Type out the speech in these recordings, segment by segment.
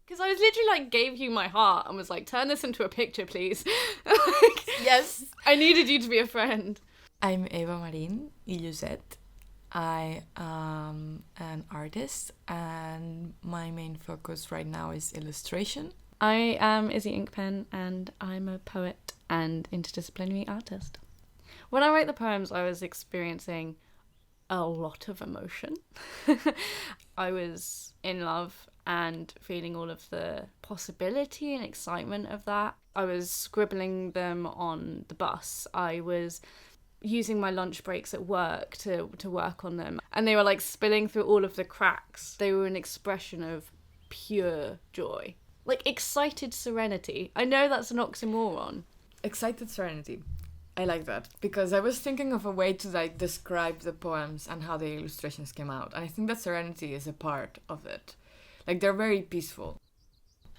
Because I was literally like, gave you my heart and was like, turn this into a picture, please. Yes. I needed you to be a friend. I'm Eva Marin, Lluset. I am an artist and my main focus right now is illustration. I am Izzy Inkpen and I'm a poet and interdisciplinary artist. When I wrote the poems, I was experiencing a lot of emotion. I was in love and feeling all of the possibility and excitement of that. I was scribbling them on the bus. I was using my lunch breaks at work to work on them. And they were like spilling through all of the cracks. They were an expression of pure joy. Like excited serenity. I know that's an oxymoron. Excited serenity. I like that because I was thinking of a way to like describe the poems and how the illustrations came out. And I think that serenity is a part of it. Like they're very peaceful.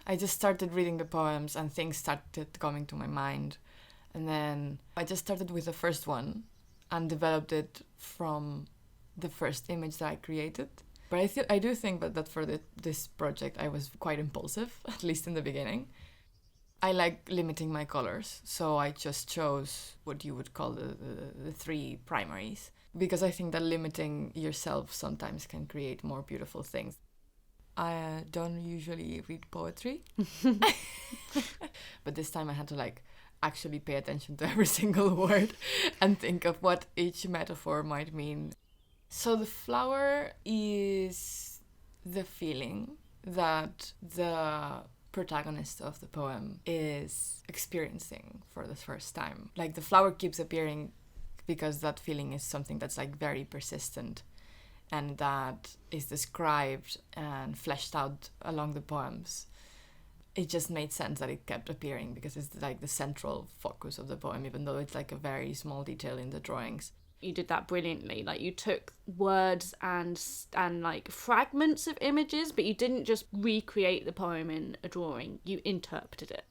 I just started reading the poems and things started coming to my mind. And then I just started with the first one and developed it from the first image that I created. But I do think that for this project I was quite impulsive, at least in the beginning. I like limiting my colors, so I just chose what you would call the three primaries. Because I think that limiting yourself sometimes can create more beautiful things. I don't usually read poetry. But this time I had to like actually pay attention to every single word and think of what each metaphor might mean. So the flower is the feeling that the protagonist of the poem is experiencing for the first time. Like the flower keeps appearing because that feeling is something that's like very persistent and that is described and fleshed out along the poems. It just made sense that it kept appearing because it's like the central focus of the poem, even though it's like a very small detail in the drawings. You did that brilliantly. Like you took words and like fragments of images, but you didn't just recreate the poem in a drawing. You interpreted it.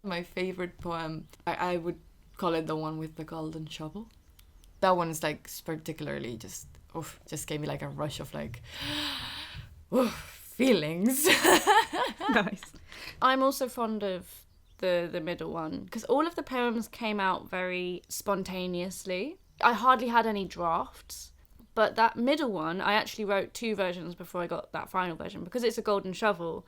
My favorite poem, I would call it the one with the golden shovel. That one is like particularly just gave me like a rush of like feelings. Nice. I'm also fond of the middle one because all of the poems came out very spontaneously. I hardly had any drafts, but that middle one, I actually wrote 2 versions before I got that final version. Because it's a golden shovel,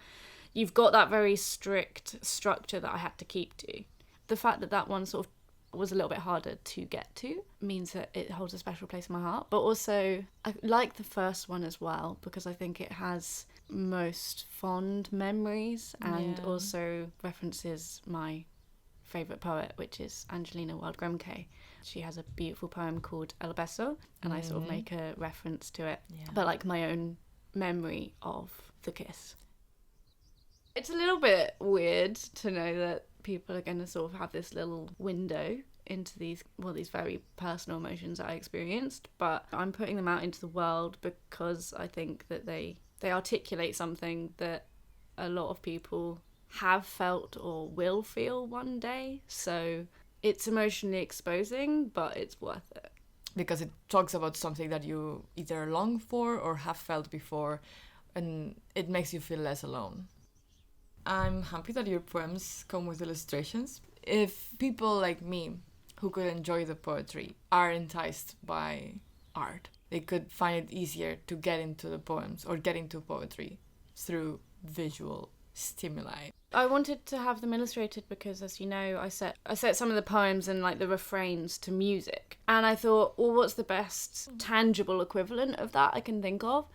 you've got that very strict structure that I had to keep to. The fact that that one sort of was a little bit harder to get to means that it holds a special place in my heart. But also, I like the first one as well because I think it has most fond memories and also references my favourite poet, which is Angelina Weld Grimké. She has a beautiful poem called El Beso, and I sort of make a reference to it, but like my own memory of the kiss. It's a little bit weird to know that people are going to sort of have this little window into these very personal emotions that I experienced, but I'm putting them out into the world because I think that they articulate something that a lot of people have felt or will feel one day. So it's emotionally exposing, but it's worth it. Because it talks about something that you either long for or have felt before, and it makes you feel less alone. I'm happy that your poems come with illustrations. If people like me, who could enjoy the poetry, are enticed by art, they could find it easier to get into the poems or get into poetry through visual stimuli. I wanted to have them illustrated because, as you know, I set some of the poems and like the refrains to music. And I thought, well, what's the best tangible equivalent of that I can think of?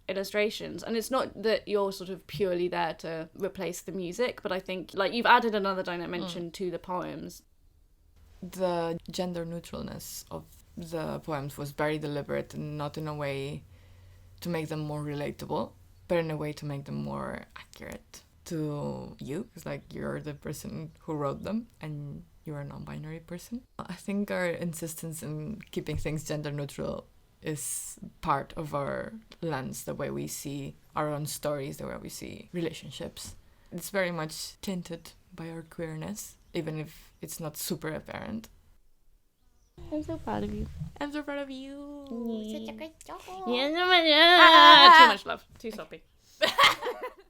Illustrations. And it's not that you're sort of purely there to replace the music, but I think like you've added another dimension to the poems. The gender neutralness of the poems was very deliberate and not in a way to make them more relatable, but in a way to make them more accurate to you. It's like you're the person who wrote them and you're a non-binary person. I think our insistence in keeping things gender neutral is part of our lens, the way we see our own stories, the way we see relationships. It's very much tinted by our queerness, even if it's not super apparent. I'm so proud of you. I'm so proud of you. Such a great job. Yeah, too much love. Too sloppy.